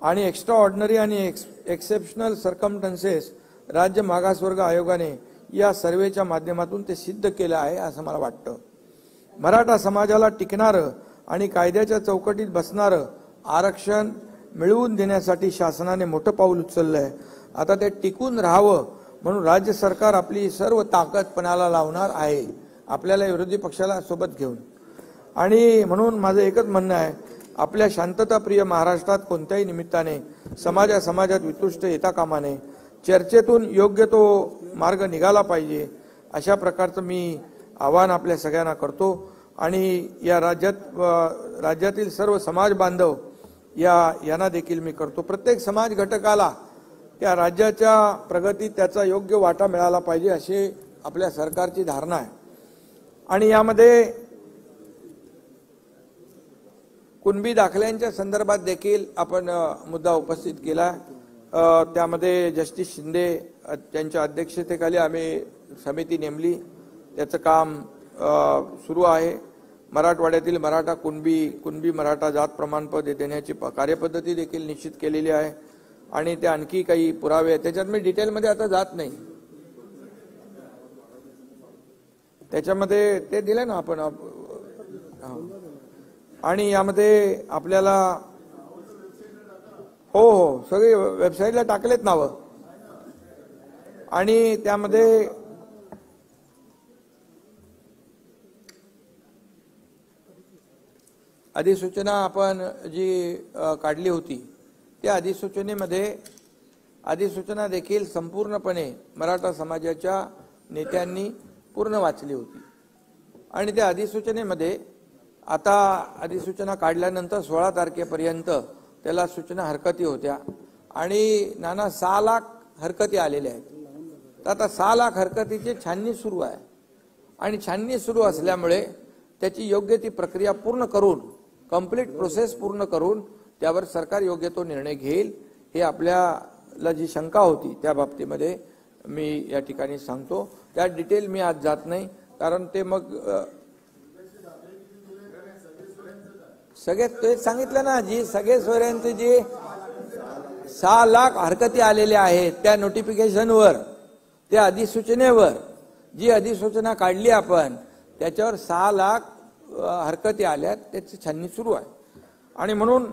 आणि एक्स्ट्रा ऑर्डिनरी आणि एक्सेप्शनल सर्कमस्टन्सेस राज्य मागासवर्ग आयोगाने या सर्वेच्या माध्यमातून ते सिद्ध केलं आहे असं मला वाटतं. मराठा समाजाला टिकणारं आणि कायद्याच्या चौकटीत बसणारं आरक्षण मिळवून देण्यासाठी शासनाने मोठं पाऊल उचललंय. आता ते टिकून राहावं म्हणून राज्य सरकार आपली सर्व ताकद पणाला लावणार आहे, आपल्याला विरोधी पक्षाला सोबत घेऊन. आणि म्हणून माझं एकच म्हणणं आहे, आपल्या शांतताप्रिय महाराष्ट्रात कोणत्याही निमित्ताने समाजात वितुष्ट येता कामा नये. चर्चेतून योग्य तो मार्ग निघाला पाहिजे अशा प्रकारचं मी आवाहन आपल्या सगळ्यांना करतो आणि या राज्यातील सर्व समाज बांधव यांना देखील मी करतो. प्रत्येक समाज घटकाला त्या राज्याच्या प्रगतीत त्याचा योग्य वाटा मिळाला पाहिजे अशी आपल्या सरकारची धारणा आहे. आणि यामध्ये कुणबी दाखल्यांच्या संदर्भात देखील आपण मुद्दा उपस्थित केला. त्यामध्ये जस्टिस शिंदे यांच्या अध्यक्षतेखाली आम्ही समिती नेमली. त्याचं काम सुरू आहे. मराठवाड्यातील मराठा कुणबी मराठा जात प्रमाणपत्र देण्याची कार्यपद्धती देखील निश्चित केलेली आहे आणि ते आणखी काही पुरावे आहेत. त्याच्यात मी डिटेलमध्ये आता जात नाही. त्याच्यामध्ये ते दिले ना आपण. आणि यामध्ये आपल्याला हो सगळे वेबसाईटला टाकलेत नावं आणि त्यामध्ये अधिसूचना आपण जी काढली होती त्या अधिसूचना देखील संपूर्णपणे मराठा समाजाच्या नेत्यांनी पूर्ण वाचली होती आणि त्या अधिसूचनेमध्ये आता अधिसूचना काढल्यानंतर 16 तारखेपर्यंत त्याला सूचना हरकती होत्या आणि नाना 6 लाख हरकती आलेल्या आहेत. तर आता 6 लाख हरकतीची छाननी सुरू आहे आणि छाननी सुरू असल्यामुळे त्याची योग्य ती प्रक्रिया पूर्ण करून कंप्लीट प्रोसेस पूर्ण करून त्यावर सरकार योग्य तो निर्णय घेईल. हे आपल्याला जी शंका होती त्या बाबतीमध्ये मी या ठिकाणी सांगतो. त्या डिटेल मी आज जात नाही कारण ते मग सगळे तेच सांगितलं ना, जी सगळे सोयऱ्यांचे जे 6 लाख हरकती आलेल्या आहेत त्या नोटिफिकेशनवर, त्या अधिसूचनेवर जी अधिसूचना काढली आपण त्याच्यावर 6 लाख हरकती आल्यात, त्याची छाननी सुरू आहे. आणि म्हणून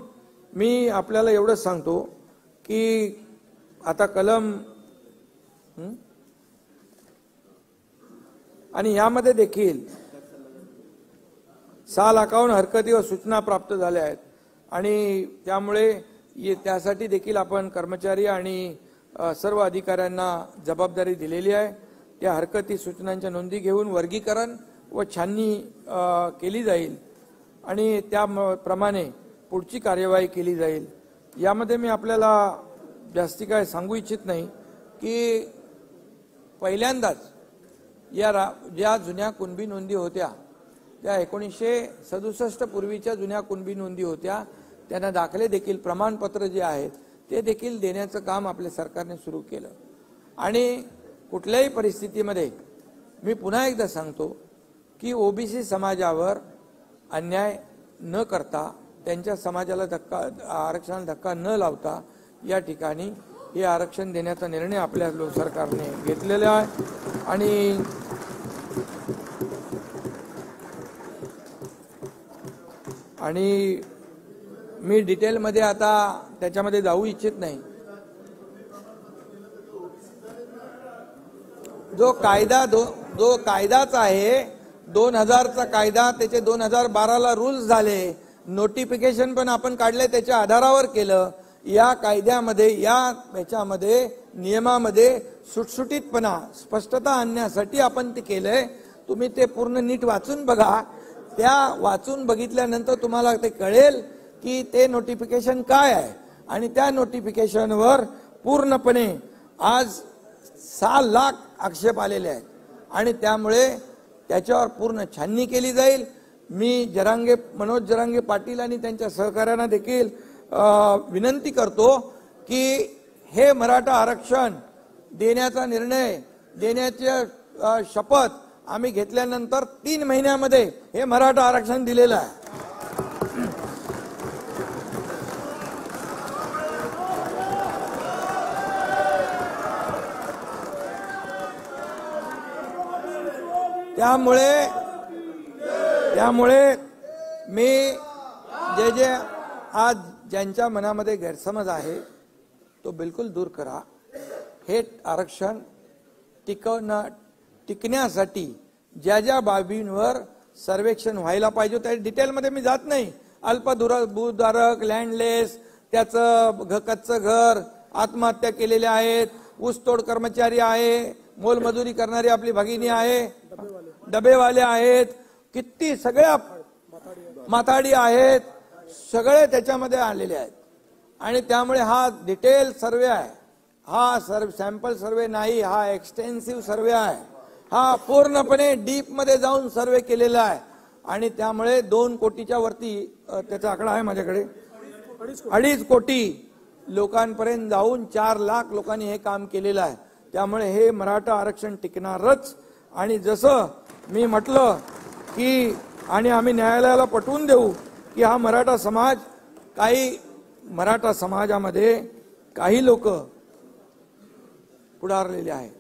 मी आपल्याला एवढंच सांगतो की आता कलम आणि यामध्ये देखील 6 लाखाहून हरकती व सूचना प्राप्त झाल्या आहेत आणि त्यामुळे त्यासाठी देखील आपण कर्मचारी आणि सर्व अधिकाऱ्यांना जबाबदारी दिलेली आहे। त्या हरकती सूचनांच्या नोंदी घेऊन वर्गीकरण व छाननी केली जाईल आणि त्याप्रमाणे पुढची कार्यवाही केली जाईल। यामध्ये मी आपल्याला जास्ती काय सांगू इच्छित नाही की पहिल्यांदाच ज्या जुन्या कुणबी नोंदी होत्या त्या 1967 पूर्वीच्या जुन्या कुणबी नोंदी होत्या, त्यांना दाखले देखील प्रमाणपत्र जे आहेत ते देखील देण्याचं काम आपल्या सरकारने सुरू केलं। आणि कुठल्याही परिस्थितीमध्ये मी पुन्हा एकदा सांगतो की ओबीसी समाजावर अन्याय न करता, त्यांच्या समाजाला आरक्षणाला धक्का न लावता या ठिकाणी हे आरक्षण देण्याचा निर्णय आपल्या सरकारने घेतलेला आहे। आणि मी डिटेलमध्ये आता त्याच्यामध्ये जाऊ इच्छित नाही। जो कायदाच आहे 2000चा कायदा, त्याचे 2012ला रूल्स झाले, नोटिफिकेशन पण आपण काढले, त्याच्या आधारावर केलं। या कायद्यामध्ये याच्यामध्ये नियमामध्ये सुटसुटीतपणा स्पष्टता आणण्यासाठी आपण ते केलंय। तुम्ही ते पूर्ण नीट वाचून बघा। त्या वाचून बघितल्यानंतर तुम्हाला ते कळेल की ते नोटिफिकेशन काय आहे आणि त्या नोटिफिकेशनवर पूर्णपणे आज 6 लाख आक्षेप आलेले आहेत आणि त्यामुळे त्याच्यावर पूर्ण छाननी केली जाईल। मी मनोज जरांगे पाटील आणि त्यांच्या सहकार्यांना देखील विनंती करतो की हे मराठा आरक्षण देण्याचा निर्णय देण्याची शपथ आम्ही घेतल्यानंतर 3 महिन्यामध्ये हे मराठा आरक्षण दिलेलं आहे। त्यामुळे मी जे आज ज्यांच्या मनामध्ये गैरसमज आहे तो बिलकुल दूर करा। हे आरक्षण टिकण्यासाठी ज्या बाबींवर सर्वेक्षण व्हायला पाहिजे त्या डिटेलमध्ये मी जात नाही। अल्पभूधारक, लँडलेस, त्याचं कच्चं घर, आत्महत्या केलेले आहेत, ऊसतोड कर्मचारी आहे, मोलमजुरी करणारी आपली भगिनी आहे, डबेवाले आहेत, किती सगळ्या माथाडी आहेत, सगळे त्याच्यामध्ये आलेले आहेत। आणि त्यामुळे हा डिटेल सर्वे आहे, हा सॅम्पल सर्वे नाही, हा एक्सटेन्सिव्ह सर्वे आहे, हा पूर्णपणे डीप मध्ये जाऊन सर्वे केलेला आहे। आणि त्यामुळे 2 कोटीच्या वरती त्याचा आकडा आहे माझ्याकडे, 2.5 कोटी लोकांपर्यंत जाऊन 4 लाख लोकांनी हे काम केलेलं आहे। त्यामुळे हे मराठा आरक्षण टिकणारच। आणि जसं मी म्हटलं की आणि आम्ही न्यायालयाला पटवून देऊ की हा मराठा समाजामध्ये काही लोक पुढारलेले आहेत,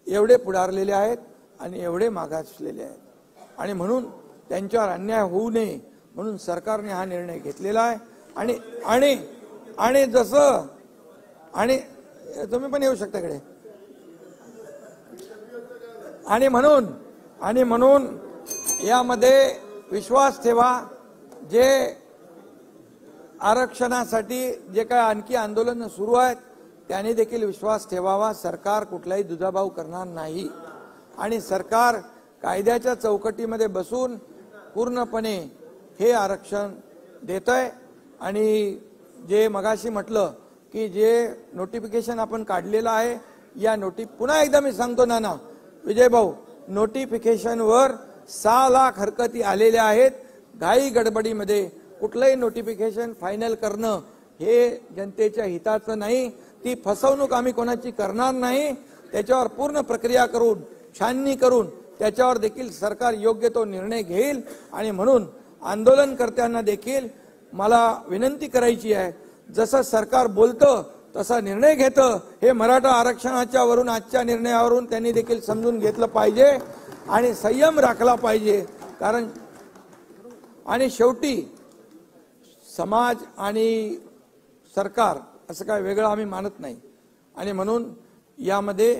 एवढे पुढारलेले आहेत आणि एवढे मागासलेले आहेत आणि म्हणून त्यांच्यावर अन्याय होऊ नये म्हणून सरकारने हा निर्णय घेतलेला आहे। आणि जसं आणि तुम्ही पण येऊ शकता इकडे। आणि म्हणून यामध्ये विश्वास ठेवा। जे आरक्षणासाठी जे काही आणखी आंदोलन सुरू आहेत त्याने देखील विश्वास ठेवावा। सरकार कुठलाही दुजाभाव करणार नाही आणि सरकार कायद्याच्या चौकटीमध्ये बसून पूर्णपणे हे आरक्षण देतंय। आणि जे मगाशी म्हटलं की जे नोटिफिकेशन आपण काढलेलं आहे, या पुन्हा एकदा मी सांगतो नाना विजय भाऊ, नोटिफिकेशनवर 6 लाख हरकती आलेल्या आहेत। घाई गडबडीमध्ये कुठलंही नोटिफिकेशन फायनल करणं हे जनतेच्या हिताचं नाही। ती फसवणूक आम्ही कोणाची करणार नाही। त्याच्यावर पूर्ण प्रक्रिया करून छाननी करून त्याच्यावर देखील सरकार योग्य तो निर्णय घेईल। आणि म्हणून आंदोलनकर्त्यांना देखील मला विनंती करायची आहे, जसं सरकार बोलतं तसा निर्णय घेतं हे मराठा आरक्षणाच्या वरून आजच्या निर्णयावरून त्यांनी देखील समजून घेतलं पाहिजे आणि संयम राखला पाहिजे। कारण आणि शेवटी समाज आणि सरकार असं काय वेगळं आम्ही मानत नाही। आणि म्हणून यामध्ये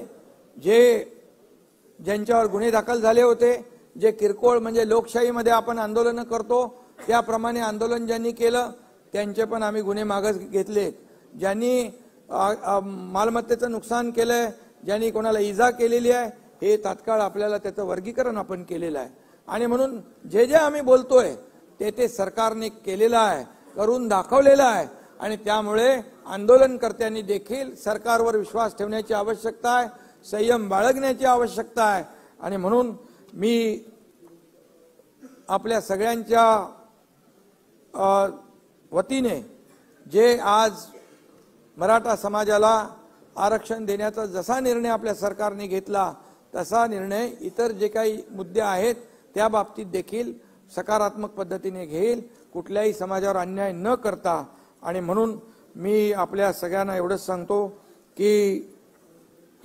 ज्यांच्यावर गुन्हे दाखल झाले होते, जे किरकोळ म्हणजे लोकशाहीमध्ये आपण आंदोलन करतो त्याप्रमाणे आंदोलन ज्यांनी केलं त्यांचे पण आम्ही गुन्हे मागे घेतलेत. ज्यांनी मालमत्तेचं नुकसान केलंय, ज्यांनी कोणाला इजा केलेली आहे, हे तात्काळ आपल्याला त्याचं वर्गीकरण आपण केलेलं आहे. आणि म्हणून जे जे आम्ही बोलतोय ते सरकारने केलेलं आहे, करून दाखवलेलं आहे. आणि त्यामुळे आंदोलनकर्त्यांनी देखील सरकारवर विश्वास ठेवण्याची आवश्यकता आहे, संयम बाळगण्याची आवश्यकता आहे. आणि म्हणून मी आपल्या सगळ्यांच्या वतीने जे आज मराठा समाजाला आरक्षण देण्याचा जसा निर्णय आपल्या सरकारने घेतला, तसा निर्णय इतर जे काही मुद्दे आहेत त्या बाबतीत देखील सकारात्मक पद्धतीने घेईल, कुठल्याही समाजावर अन्याय न करता. आणि म्हणून मी आपल्या सगळ्यांना एवढंच सांगतो की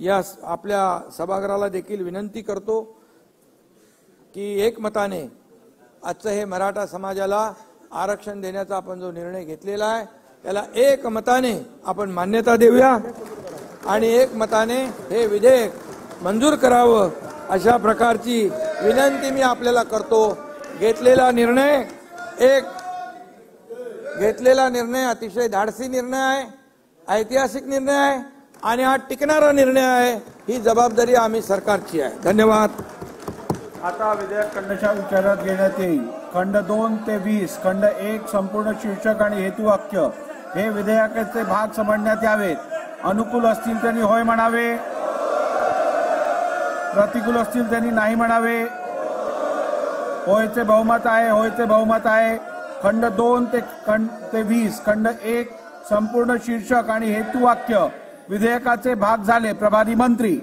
या आपल्या सभागृहाला देखील विनंती करतो की एकमताने आजचं हे मराठा समाजाला आरक्षण देण्याचा आपण जो निर्णय घेतलेला आहे त्याला एकमताने आपण मान्यता देऊया आणि एकमताने हे विधेयक मंजूर करावं, अशा प्रकारची विनंती मी आपल्याला करतो. घेतलेला निर्णय अतिशय धाडसी निर्णय आहे, ऐतिहासिक निर्णय आहे आणि हा टिकणारा निर्णय आहे. ही जबाबदारी आम्ही सरकारची आहे. धन्यवाद. आता विधेयक खंडशः विचारात घेण्यात येईल. खंड 2 ते 20, खंड 1 संपूर्ण शीर्षक आणि हेतुवाक्य हे विधेयकाचे भाग समजण्यात यावेत. अनुकूल असतील त्यांनी होय म्हणावे, प्रतिकूल असतील त्यांनी नाही म्हणावे. होयचे बहुमत आहे, होयचे बहुमत आहे. खंड 2 ते 20, खंड 1 संपूर्ण शीर्षक आणि हेतुवाक्य विधेयकाचे भाग झाले. प्रभारी मंत्री.